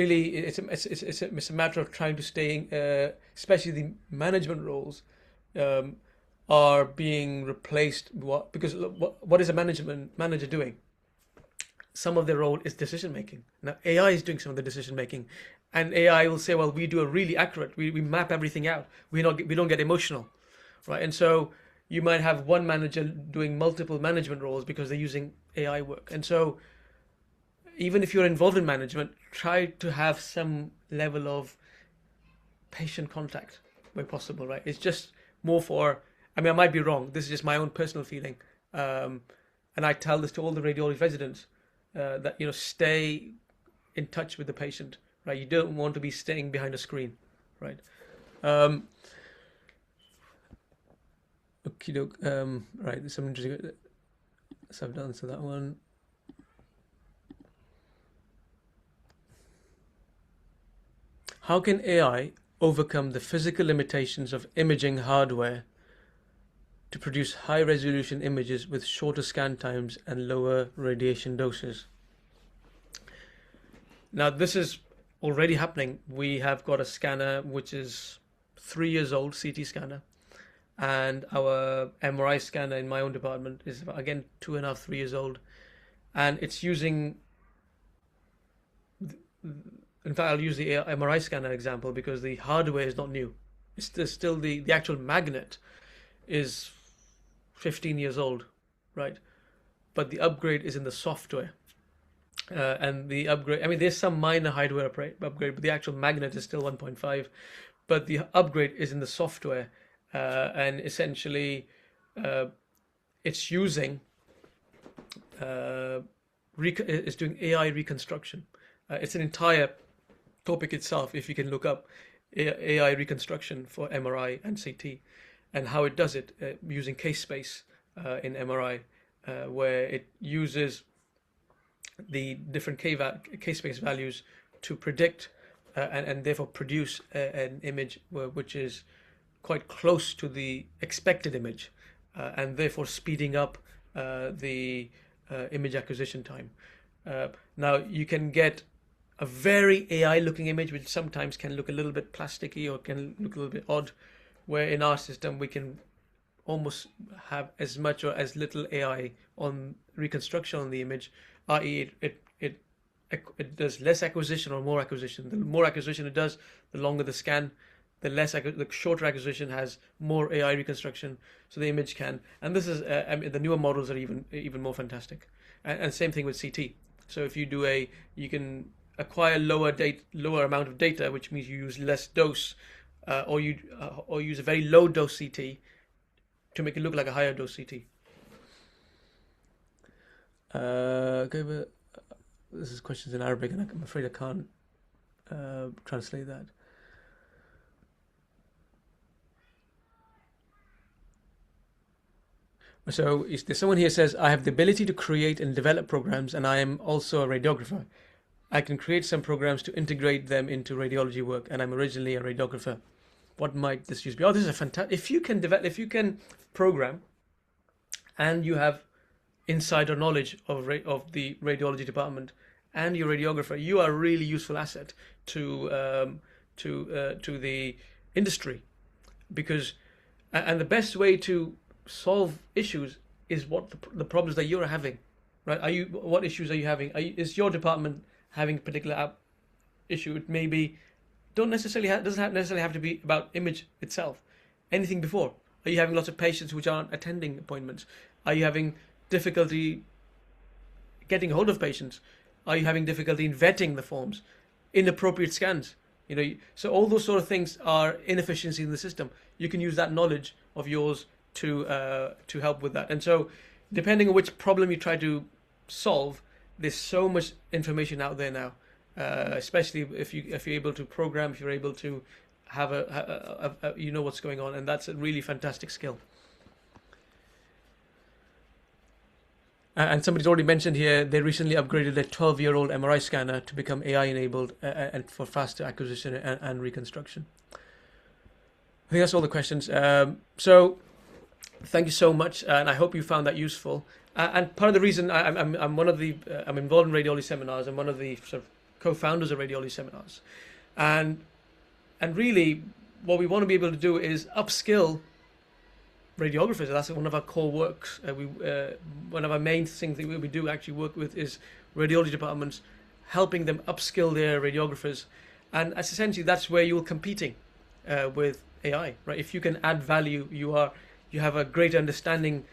a matter of trying to stay, especially the management roles are being replaced. Because what is a manager doing? Some of their role is decision making. Now AI is doing some of the decision making, and AI will say, well, we do a really accurate. We map everything out. We don't get emotional, right? And so you might have one manager doing multiple management roles because they're using AI work. And so even if you're involved in management, try to have some level of patient contact where possible, right? It's just more for, I mean, I might be wrong. This is just my own personal feeling. And I tell this to all the radiology residents, that, stay in touch with the patient, right? You don't want to be staying behind a screen, right? Okay, right, there's some interesting, so I've done that one. How can AI overcome the physical limitations of imaging hardware to produce high-resolution images with shorter scan times and lower radiation doses? Now, this is already happening. We have got a scanner which is 3 years old, CT scanner, and our MRI scanner in my own department is, again, 2.5, 3 years old, and it's using. In fact, I'll use the MRI scanner example because the hardware is not new. It's still the actual magnet is 15 years old, right? But the upgrade is in the software. And the upgrade, I mean, there's some minor hardware upgrade, but the actual magnet is still 1.5. but the upgrade is in the software, and essentially it's using it's doing AI reconstruction. It's an entire topic itself, if you can look up AI reconstruction for MRI and CT, and how it does it using case space in MRI, where it uses the different case space values to predict and therefore produce an image which is quite close to the expected image, and therefore speeding up the image acquisition time. Now you can get a very AI looking image, which sometimes can look a little bit plasticky or can look a little bit odd, where in our system we can almost have as much or as little AI on reconstruction on the image, i.e. it does less acquisition or more acquisition. The more acquisition it does, the longer the scan, the shorter acquisition has more AI reconstruction, so the image can. And this is the newer models are even more fantastic. And same thing with CT. So if you do you can acquire lower amount of data, which means you use less dose, or use a very low dose CT to make it look like a higher dose CT. Okay, but this is questions in Arabic, and I'm afraid I can't translate that. So there's someone here says, I have the ability to create and develop programs, and I am also a radiographer. I can create some programs to integrate them into radiology work, and I'm originally a radiographer. What might this use be? Oh, this is a fantastic. If you can program, and you have insider knowledge of the radiology department, and you're a radiographer, you are a really useful asset to the industry, because and the best way to solve issues is what the problems that you're having, right? What issues are you having? Is your department having a particular issue? It maybe doesn't necessarily have to be about image itself. Anything before? Are you having lots of patients which aren't attending appointments? Are you having difficulty getting hold of patients? Are you having difficulty in vetting the forms? Inappropriate scans? So all those sort of things are inefficiency in the system. You can use that knowledge of yours to help with that. And so, depending on which problem you try to solve, there's so much information out there now. Especially if you're able to program, if you're able to have you know what's going on, and that's a really fantastic skill. And somebody's already mentioned here they recently upgraded their 12-year-old MRI scanner to become AI enabled and for faster acquisition and reconstruction. I think that's all the questions. So thank you so much, and I hope you found that useful. And part of the reason I'm involved in radiology seminars. I'm one of the sort of co-founders of radiology seminars, and really what we want to be able to do is upskill radiographers. That's one of our core works. One of our main things that we do actually work with is radiology departments, helping them upskill their radiographers, and essentially that's where you're competing with AI, right? If you can add value, you have a greater understanding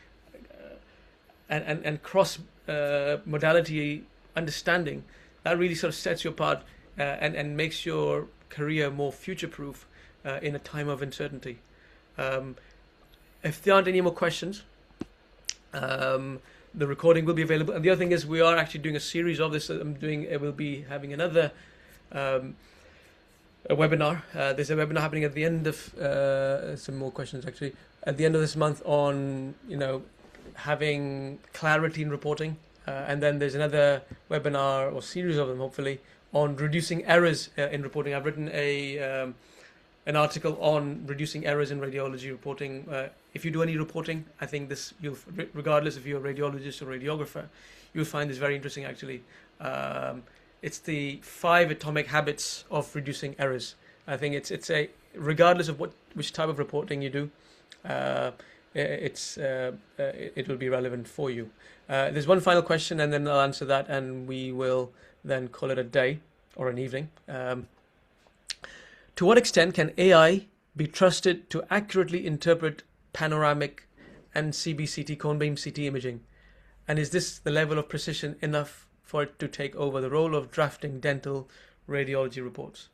and cross modality understanding. That really sort of sets you apart and makes your career more future-proof in a time of uncertainty. If there aren't any more questions, the recording will be available. And the other thing is, we are actually doing a series of this. We'll be having another a webinar. There's a webinar happening at the end of some more questions actually at the end of this month on having clarity in reporting, and then there's another webinar or series of them hopefully on reducing errors in reporting. I've written an article on reducing errors in radiology reporting. If you do any reporting, I think this, regardless if you're a radiologist or radiographer, you'll find this very interesting actually. It's the 5 atomic habits of reducing errors. I think it's regardless of which type of reporting you do, it will be relevant for you. There's one final question, and then I'll answer that, and we will then call it a day or an evening. To what extent can AI be trusted to accurately interpret panoramic and CBCT cone beam CT imaging? And is this the level of precision enough for it to take over the role of drafting dental radiology reports?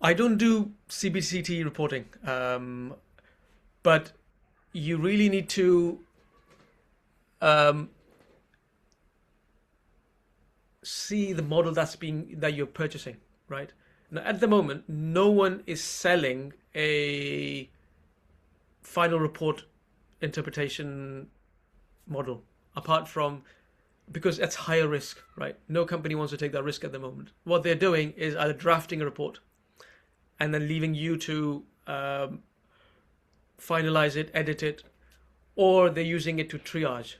I don't do CBCT reporting, but you really need to um, see the model that you're purchasing, right? Now, at the moment, no one is selling a final report interpretation model apart from because it's higher risk, right? No company wants to take that risk at the moment. What they're doing is either drafting a report and then leaving you to finalize it, edit it, or they're using it to triage.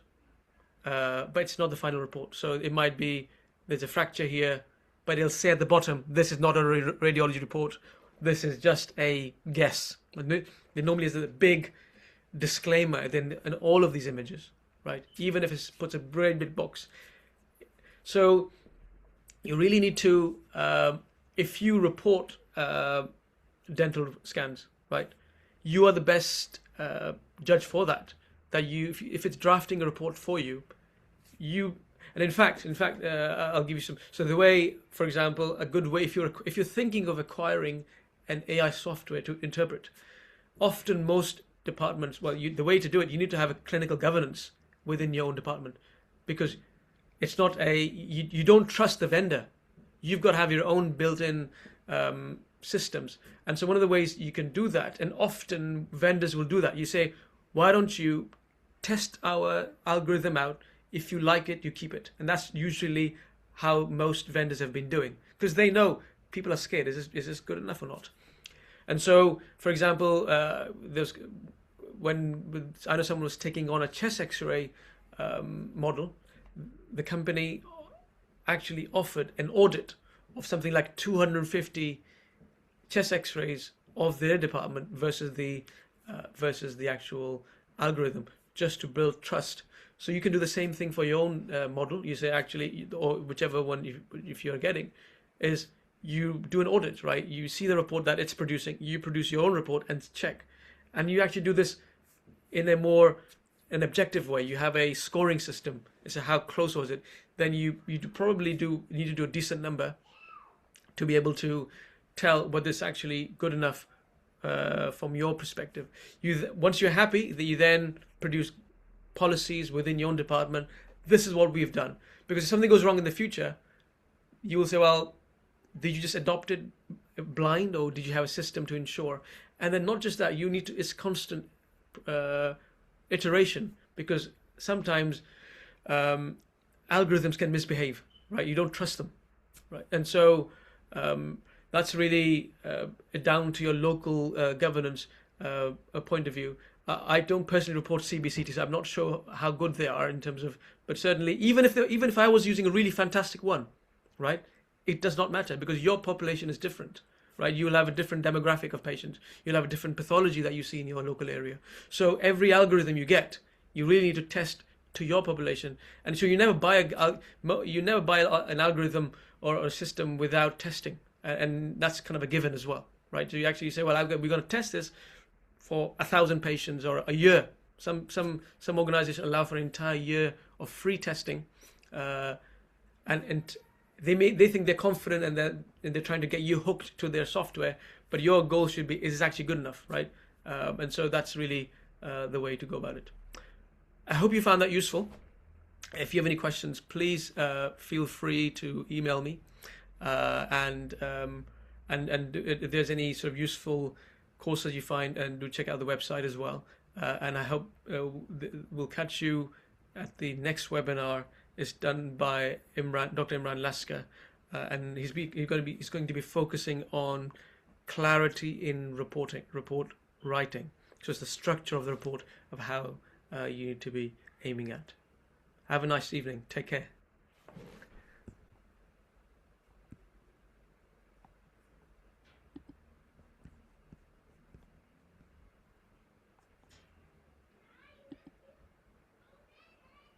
But it's not the final report. So it might be there's a fracture here, but it'll say at the bottom, this is not a radiology report. This is just a guess. There normally is a big disclaimer in all of these images, right? Even if it puts a very big box. So you really need to, if you report dental scans, right? You are the best judge for that. That if it's drafting a report for you, and in fact, I'll give you some. So the way, for example, a good way if you're thinking of acquiring an AI software to interpret, often most departments, well, the way to do it, you need to have a clinical governance within your own department, because it's not you don't trust the vendor. You've got to have your own built-in systems, and so one of the ways you can do that, and often vendors will do that. You say, why don't you test our algorithm out? If you like it, you keep it. And that's usually how most vendors have been doing, because they know people are scared. Is this good enough or not? And so, for example, when I know someone was taking on a chest X-ray model, the company actually offered an audit of something like 250 chest X-rays of their department versus the actual algorithm, just to build trust. So you can do the same thing for your own model. You say actually, or whichever one if you're getting, is you do an audit, right? You see the report that it's producing, you produce your own report and check. And you actually do this in an objective way. You have a scoring system. It's how close was it? Then you probably need to do a decent number to be able to tell whether it's actually good enough from your perspective. Once you're happy, that you then produce policies within your own department. This is what we've done. Because if something goes wrong in the future, you will say, well, did you just adopt it blind, or did you have a system to ensure? And then not just that, it's constant iteration, because sometimes algorithms can misbehave, right? You don't trust them, right? And so that's really down to your local governance point of view. I don't personally report CBCTs. I'm not sure how good they are in terms of, but certainly even if I was using a really fantastic one, right, it does not matter, because your population is different, right? You will have a different demographic of patients. You'll have a different pathology that you see in your local area. So every algorithm you get, you really need to test to your population. And so you never buy an algorithm or a system without testing, and that's kind of a given as well, right? So you actually say, well, we're going to test this for 1,000 patients or a year. Some organizations allow for an entire year of free testing, and they think they're confident, and they're trying to get you hooked to their software. But your goal should be, is this actually good enough, right? And so that's really the way to go about it. I hope you found that useful. If you have any questions, please feel free to email me, and if there's any sort of useful courses you find, and do check out the website as well. And I hope we'll catch you at the next webinar. It's done by Dr. Imran Lasker, and he's going to be focusing on clarity in report writing. So it's the structure of the report of how you need to be aiming at. Have a nice evening. Take care.